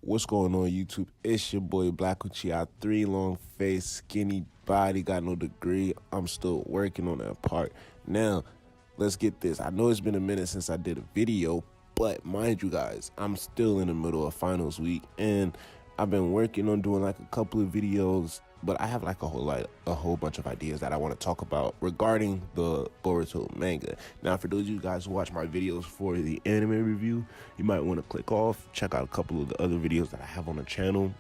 What's going on, YouTube? It's your boy Black Uchi. 3 long face, skinny body, got no degree. I'm still working on that part. Now, let's get this. I know it's been a minute since I did a video, but mind you guys, I'm still in the middle of finals week, and I've been working on doing like a couple of videos, but I have like a whole bunch of ideas that I want to talk about regarding the Boruto manga. Now, for those of you guys who watch my videos for the anime review, you might want to click off, check out a couple of the other videos that I have on the channel,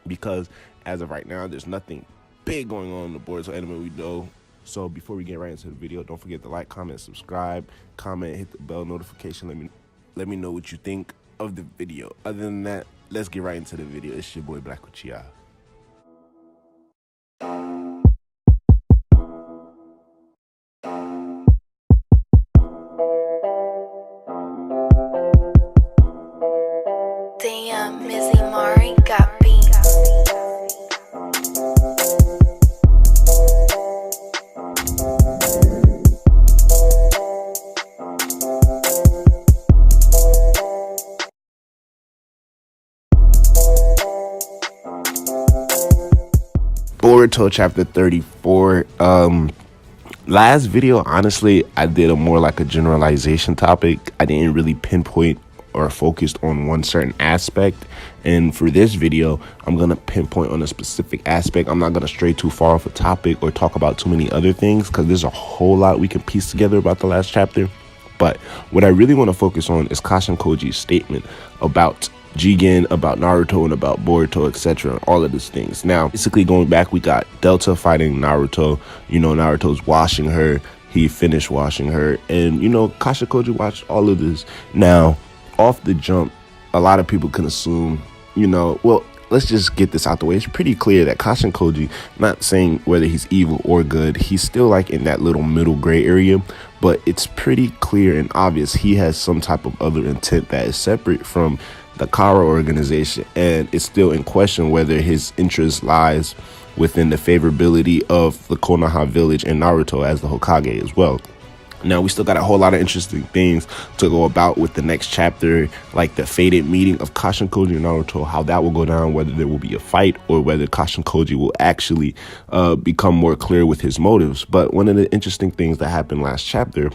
because as of right now, there's nothing big going on in the Boruto anime we know. So before we get right into the video, don't forget to like, comment, subscribe, comment, hit the bell notification. Let me know what you think of the video. Other than that, let's get right into the video. It's your boy Black Uchiha. Damn, Mizzy Mari got beat. Boruto chapter 34. Last video, honestly, I did a more like a generalization topic. I didn't really pinpoint or focused on one certain aspect, and for this video I'm gonna pinpoint on a specific aspect. I'm not gonna stray too far off a topic or talk about too many other things, because there's a whole lot we can piece together about the last chapter. But what I really want to focus on is Kashin Koji's statement about Jigen, about Naruto, and about Boruto, etc. All of these things. Now, basically going back, we got Delta fighting Naruto. You know, Naruto's washing her. He finished washing her. And, you know, Kashin Koji watched all of this. Now, off the jump, a lot of people can assume, you know, well, let's just get this out the way. It's pretty clear that Kashin Koji, not saying whether he's evil or good, he's still like in that little middle gray area, but it's pretty clear and obvious he has some type of other intent that is separate from the Kara organization, and it's still in question whether his interest lies within the favorability of the Konoha village and Naruto as the Hokage as well. Now, we still got a whole lot of interesting things to go about with the next chapter, like the fated meeting of Kashin Koji and Naruto, how that will go down, whether there will be a fight or whether Kashin Koji will actually become more clear with his motives. But one of the interesting things that happened last chapter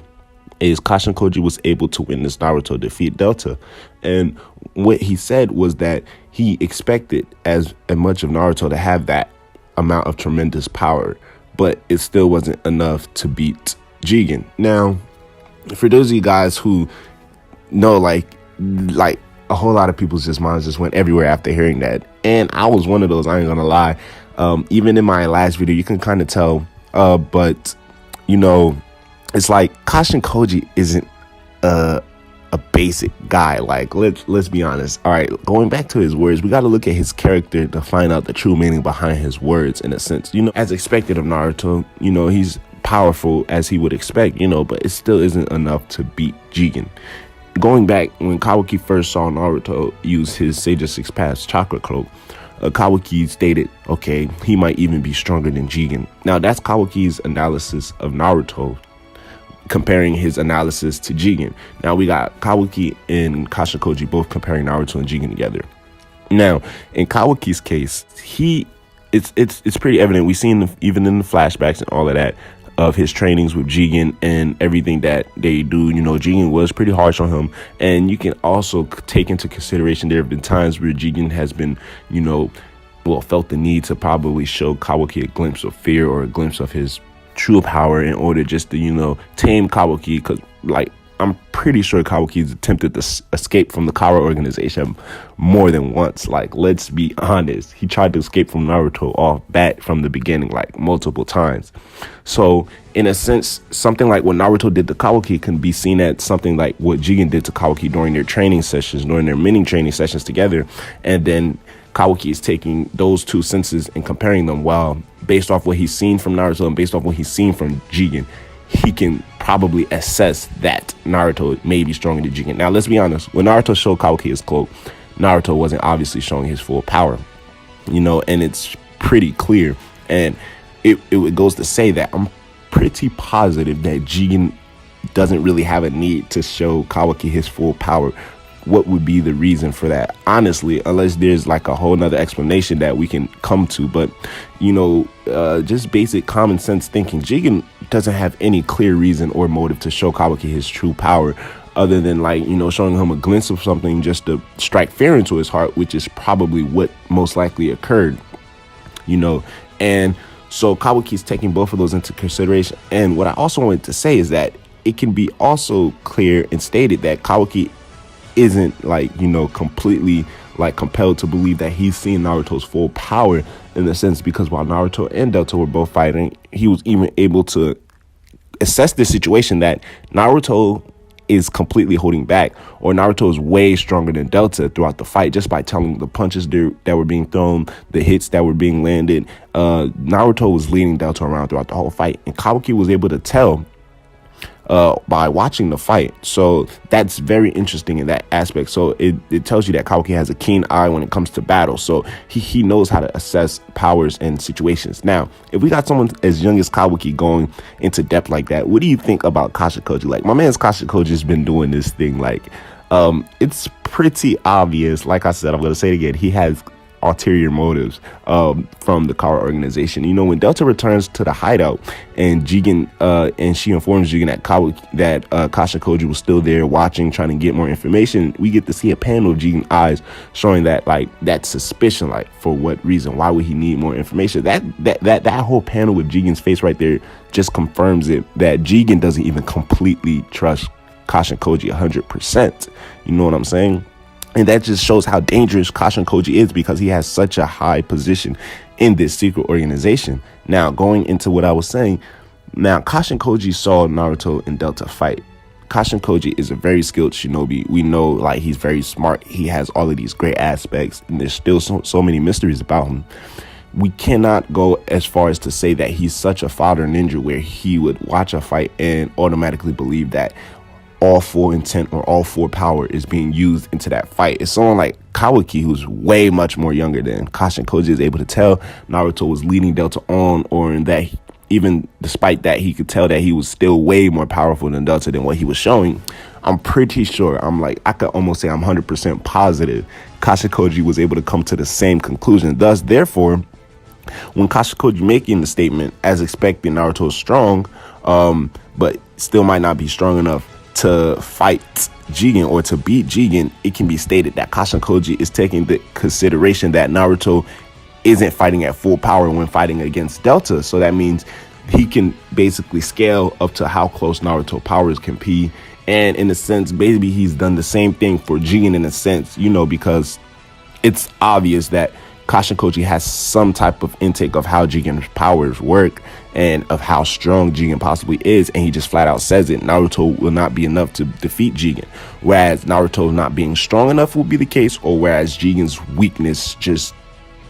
is Kashin Koji was able to witness Naruto defeat Delta. And what he said was that he expected as much of Naruto to have that amount of tremendous power, but it still wasn't enough to beat Jigen. Now, for those of you guys who know, like a whole lot of people's just minds just went everywhere after hearing that, and I was one of those, I ain't gonna lie. Even in my last video, you can kind of tell, but you know, it's like Kashin Koji isn't a basic guy. Like, let's be honest. All right, going back to his words, we got to look at his character to find out the true meaning behind his words. In a sense, you know, as expected of Naruto, you know, he's powerful as he would expect, you know, but it still isn't enough to beat Jigen. Going back, when Kawaki first saw Naruto use his Sage of Six Paths chakra cloak, Kawaki stated, okay, he might even be stronger than Jigen. Now, that's Kawaki's analysis of Naruto, comparing his analysis to Jigen. Now, we got Kawaki and Kashin Koji both comparing Naruto and Jigen together. Now, in Kawaki's case, it's pretty evident. We've seen even in the flashbacks and all of that of his trainings with Jigen and everything that they do. You know, Jigen was pretty harsh on him, and you can also take into consideration there have been times where Jigen has been, you know, well, felt the need to probably show Kawaki a glimpse of fear or a glimpse of his true power in order just to, you know, tame Kawaki, because like I'm pretty sure Kawaki's attempted to escape from the Kara organization more than once. Like, let's be honest, he tried to escape from Naruto off bat from the beginning, like multiple times. So in a sense, something like what Naruto did to Kawaki can be seen as something like what Jigen did to Kawaki during their training sessions, during their mini training sessions together. And then Kawaki is taking those two senses and comparing them. Well, based off what he's seen from Naruto and based off what he's seen from Jigen, he can probably assess that Naruto may be stronger than Jigen. Now, let's be honest. When Naruto showed Kawaki his cloak, Naruto wasn't obviously showing his full power, you know, and it's pretty clear. And it goes to say that I'm pretty positive that Jigen doesn't really have a need to show Kawaki his full power what would be the reason for that, honestly, unless there's like a whole nother explanation that we can come to. But just basic common sense thinking, Jigen doesn't have any clear reason or motive to show Kawaki his true power, other than showing him a glimpse of something just to strike fear into his heart, which is probably what most likely occurred. And so Kawaki's taking both of those into consideration. And what I also wanted to say is that it can be also clear and stated that Kawaki isn't completely compelled to believe that he's seeing Naruto's full power, in the sense, because while Naruto and Delta were both fighting, he was even able to assess the situation that Naruto is completely holding back, or Naruto is way stronger than Delta throughout the fight, just by telling the punches that were being thrown, the hits that were being landed. Naruto was leading Delta around throughout the whole fight, and Kawaki was able to tell by watching the fight. So that's very interesting in that aspect. So it tells you that Kawaki has a keen eye when it comes to battle. So he knows how to assess powers and situations. Now, if we got someone as young as Kawaki going into depth like that, what do you think about Kashin Koji? Like, my man's Kashin Koji has been doing this thing. It's pretty obvious. Like I said, I'm going to say it again. He has ulterior motives from the Kara organization. When Delta returns to the hideout and Jigen and she informs Jigen that Kashin Koji was still there watching, trying to get more information, we get to see a panel of Jigen's eyes showing that that suspicion, for what reason, why would he need more information. That whole panel with Jigen's face right there just confirms it, that Jigen doesn't even completely trust Kashin Koji 100%. You know what I'm saying? And that just shows how dangerous Kashin Koji is, because he has such a high position in this secret organization. Now, going into what I was saying, Kashin Koji saw Naruto and Delta fight. Kashin Koji is a very skilled shinobi. We know he's very smart. He has all of these great aspects, and there's still so many mysteries about him. We cannot go as far as to say that he's such a fodder ninja where he would watch a fight and automatically believe that all full intent or all full power is being used into that fight. It's someone like Kawaki, who's way much more younger than Kashin Koji, is able to tell Naruto was leading Delta on, or in that even despite that, he could tell that he was still way more powerful than Delta than what he was showing. I'm pretty sure, I could almost say I'm 100% positive Kashin Koji was able to come to the same conclusion. Thus, therefore, when Kashin Koji making the statement, as expected, Naruto is strong, but still might not be strong enough to fight Jigen or to beat Jigen, it can be stated that Kashin Koji is taking the consideration that Naruto isn't fighting at full power when fighting against Delta. So that means he can basically scale up to how close Naruto powers can be. And in a sense, maybe he's done the same thing for Jigen in a sense, because it's obvious that Kashin Koji has some type of intake of how Jigen's powers work and of how strong Jigen possibly is, and he just flat out says it. Naruto will not be enough to defeat Jigen, whereas Naruto not being strong enough will be the case, or whereas Jigen's weakness just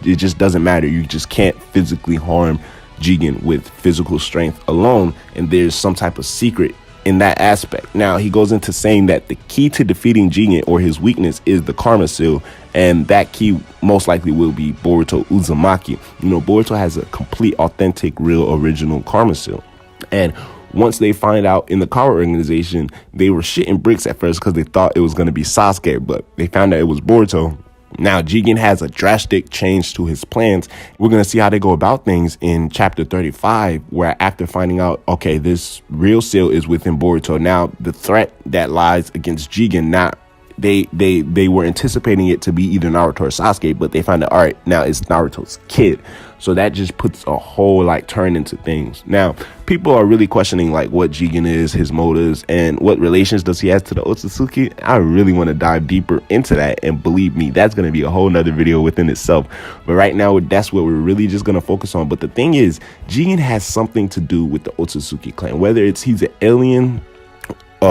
doesn't matter. You just can't physically harm Jigen with physical strength alone, and there's some type of secret in that aspect. Now, he goes into saying that the key to defeating Jigen, or his weakness, is the Karma Seal, and that key most likely will be Boruto Uzumaki. Boruto has a complete, authentic, real, original Karma Seal. And once they find out in the Kara organization, they were shitting bricks at first because they thought it was going to be Sasuke, but they found out it was Boruto. Now, Jigen has a drastic change to his plans. We're going to see how they go about things in chapter 35, where after finding out, okay, this real seal is within Boruto. Now, the threat that lies against Jigen, now they were anticipating it to be either Naruto or Sasuke, but they find out, all right, now it's Naruto's kid. So that just puts a whole turn into things. Now, people are really questioning what Jigen is, his motives, and what relations does he have to the Otsutsuki. I really want to dive deeper into that, and believe me, that's going to be a whole nother video within itself. But right now, that's what we're really just going to focus on. But the thing is, Jigen has something to do with the Otsutsuki clan, whether it's he's an alien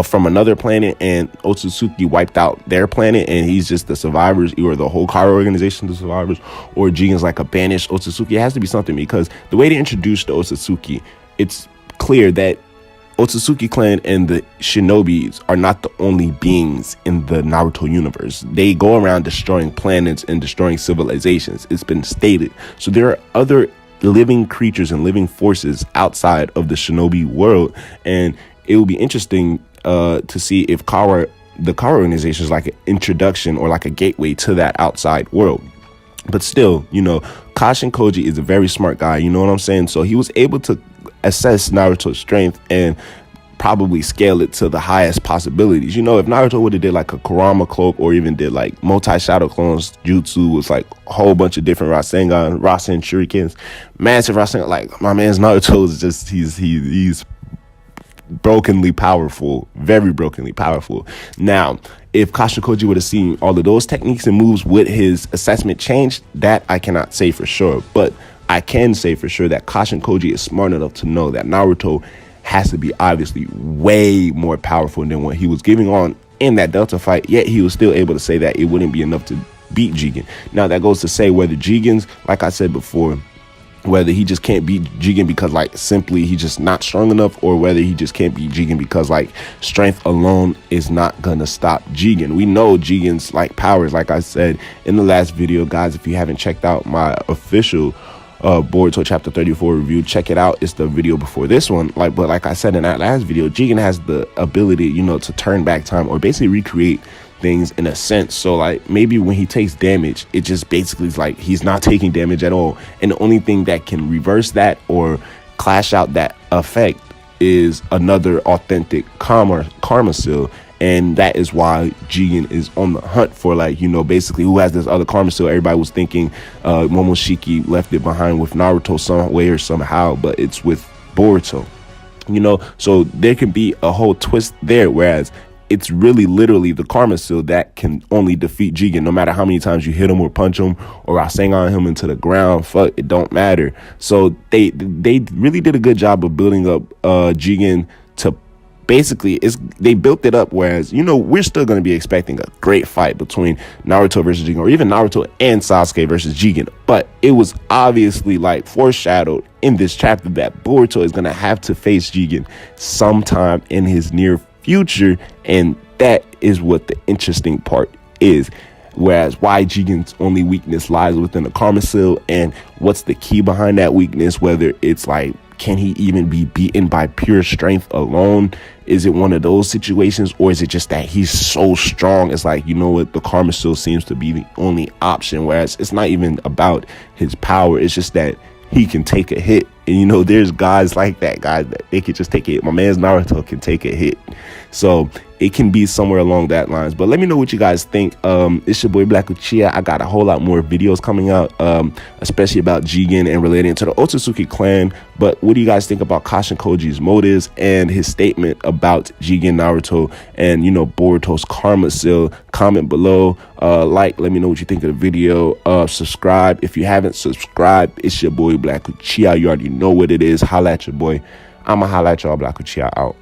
from another planet and Otsutsuki wiped out their planet and he's just the survivors, or the whole Kara organization, the survivors, or Jigen's a banished Otsutsuki. It has to be something, because the way they introduced the Otsutsuki, it's clear that Otsutsuki clan and the shinobis are not the only beings in the Naruto universe. They go around destroying planets and destroying civilizations. It's been stated. So there are other living creatures and living forces outside of the shinobi world, and it will be interesting to see if Kara the Kara organization is like an introduction or like a gateway to that outside world. But still, you know, Kashin Koji is a very smart guy, you know what I'm saying? So he was able to assess Naruto's strength and probably scale it to the highest possibilities. You know, if Naruto would have did like a Kurama cloak or even did like multi-shadow clones jutsu with like a whole bunch of different Rasengan, shurikens, massive Rasengan, like my man's Naruto is just, he's brokenly powerful, very brokenly powerful. Now, if Kashin Koji would have seen all of those techniques and moves, would his assessment change? That I cannot say for sure, but I can say for sure that Kashin Koji is smart enough to know that Naruto has to be obviously way more powerful than what he was giving on in that Delta fight, yet he was still able to say that it wouldn't be enough to beat Jigen. Now, that goes to say whether Jigen's, like I said before, whether he just can't beat Jigen because like simply he's just not strong enough, or whether he just can't beat Jigen because like strength alone is not gonna stop Jigen. We know Jigen's like powers, like I said in the last video, guys. If you haven't checked out my official Boruto chapter 34 review, check it out. It's the video before this one. But like I said in that last video, Jigen has the ability, you know, to turn back time or basically recreate things in a sense. So like maybe when he takes damage, it just basically is like he's not taking damage at all, and the only thing that can reverse that or clash out that effect is another authentic karma seal. And that is why Jigen is on the hunt for, like, you know, basically who has this other karma seal. Everybody was thinking Momoshiki left it behind with Naruto some way or somehow, but it's with Boruto, you know. So there can be a whole twist there, whereas it's really literally the karma seal that can only defeat Jigen. No matter how many times you hit him or punch him or Rasengan him into the ground, fuck, it don't matter. So they really did a good job of building up Jigen to basically, they built it up, whereas, you know, we're still going to be expecting a great fight between Naruto versus Jigen, or even Naruto and Sasuke versus Jigen. But it was obviously like foreshadowed in this chapter that Boruto is going to have to face Jigen sometime in his near future, and that is what the interesting part is. Whereas why Jigen's only weakness lies within the karma seal, and what's the key behind that weakness, whether it's like, can he even be beaten by pure strength alone? Is it one of those situations, or is it just that he's so strong? It's like, you know what, the karma seal seems to be the only option, whereas it's not even about his power. It's just that he can take a hit. And, you know, there's guys like that, guys that they can just take a hit. My man's Naruto can take a hit. So it can be somewhere along that lines. But let me know what you guys think. It's your boy Black Uchiha. I got a whole lot more videos coming out, especially about Jigen and relating to the Otsutsuki clan. But what do you guys think about Kashin Koji's motives and his statement about Jigen, Naruto, and, you know, Boruto's karma seal? Comment below. Let me know what you think of the video. Subscribe if you haven't subscribed. It's your boy Black Uchiha. You already know what it is. Holla at your boy. I'ma holla at y'all. Black Uchiha out.